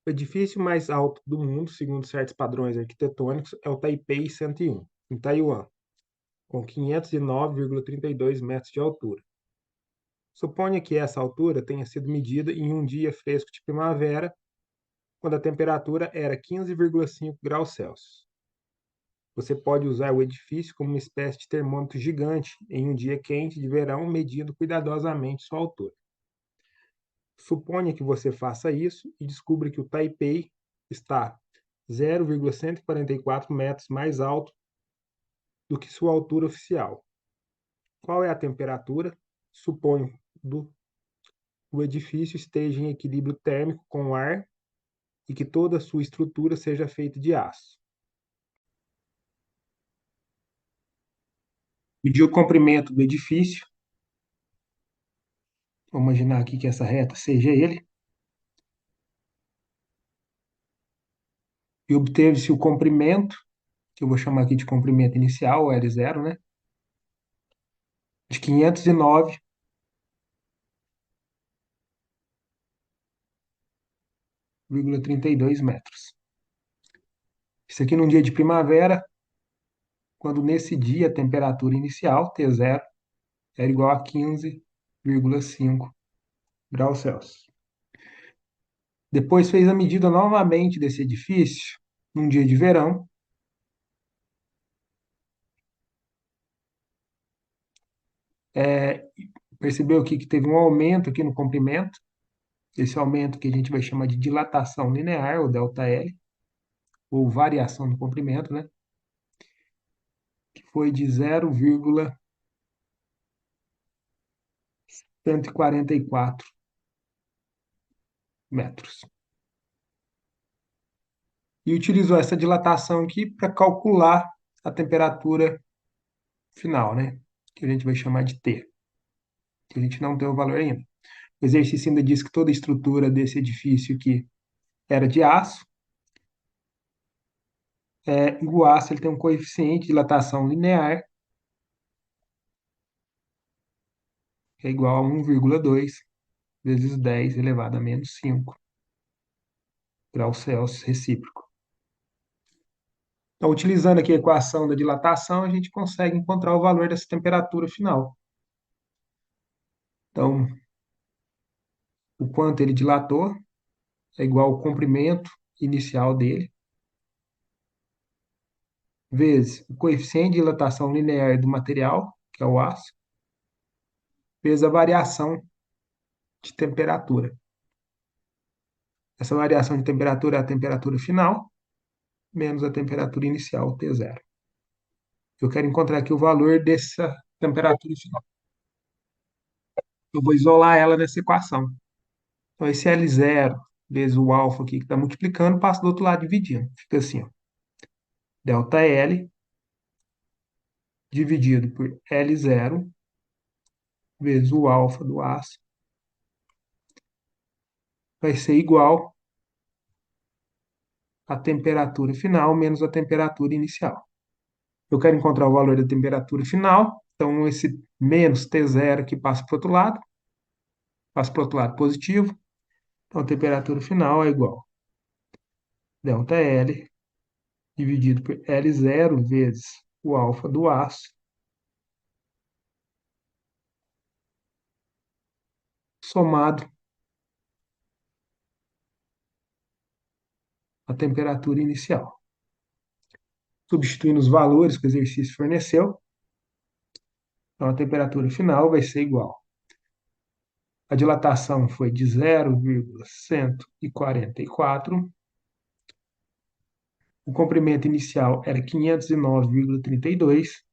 O edifício mais alto do mundo, segundo certos padrões arquitetônicos, é o Taipei 101, em Taiwan, com 509,32 metros de altura. Suponha que essa altura tenha sido medida em um dia fresco de primavera, quando a temperatura era 15,5 graus Celsius. Você pode usar o edifício como uma espécie de termômetro gigante em um dia quente de verão, medindo cuidadosamente sua altura. Suponha que você faça isso e descubra que o Taipei está 0,144 metros mais alto do que sua altura oficial. Qual é a temperatura? Suponho do o edifício esteja em equilíbrio térmico com o ar e que toda a sua estrutura seja feita de aço. Medir o comprimento do edifício. Vamos imaginar aqui que essa reta seja ele. E obteve-se o comprimento, que eu vou chamar aqui de comprimento inicial, o L0, né? De 509,32 metros. Isso aqui num dia de primavera, quando nesse dia a temperatura inicial, T0, era igual a 15,5 graus Celsius. Depois fez a medida novamente desse edifício, num dia de verão. Percebeu aqui que teve um aumento aqui no comprimento, esse aumento que a gente vai chamar de dilatação linear, ou ΔL, ou variação do comprimento, né? Que foi de 0,144 metros. E utilizou essa dilatação aqui para calcular a temperatura final, né? Que a gente vai chamar de T, que a gente não tem o valor ainda. O exercício ainda diz que toda a estrutura desse edifício aqui era de aço. O aço ele tem um coeficiente de dilatação linear, que é igual a 1,2 vezes 10 elevado a menos 5 graus Celsius recíproco. Então, utilizando aqui a equação da dilatação, a gente consegue encontrar o valor dessa temperatura final. Então, o quanto ele dilatou é igual ao comprimento inicial dele, vezes o coeficiente de dilatação linear do material, que é o aço, vezes a variação de temperatura. Essa variação de temperatura é a temperatura final, menos a temperatura inicial, T0. Eu quero encontrar aqui o valor dessa temperatura final. Eu vou isolar ela nessa equação. Então, esse L0 vezes o alfa aqui que está multiplicando, passa do outro lado dividindo. Fica assim, ó. ΔL dividido por L0 vezes o alfa do aço vai ser igual à temperatura final menos a temperatura inicial. Eu quero encontrar o valor da temperatura final, então esse menos T0 aqui passa para o outro lado, passa para o outro lado positivo, então a temperatura final é igual a ΔL dividido por L0 vezes o alfa do aço, somado a temperatura inicial. Substituindo os valores que o exercício forneceu, então a temperatura final vai ser igual. A dilatação foi de 0,144. O comprimento inicial era 509,32.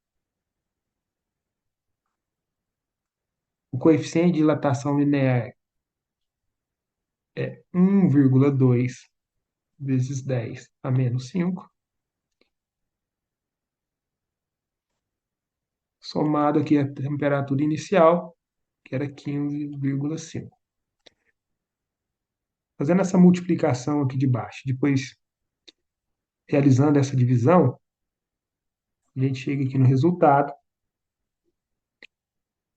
O coeficiente de dilatação linear é 1,2 vezes 10 a menos 5. Somado aqui a temperatura inicial, que era 15,5. Fazendo essa multiplicação aqui de baixo, depois realizando essa divisão, a gente chega aqui no resultado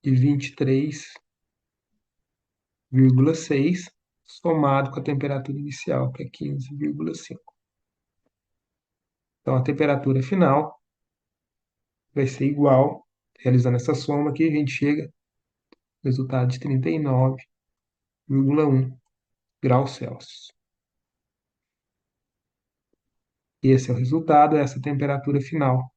de 23,6 somado com a temperatura inicial, que é 15,5. Então, a temperatura final vai ser igual, realizando essa soma aqui, a gente chega ao resultado de 39,1 graus Celsius. Esse é o resultado, essa temperatura final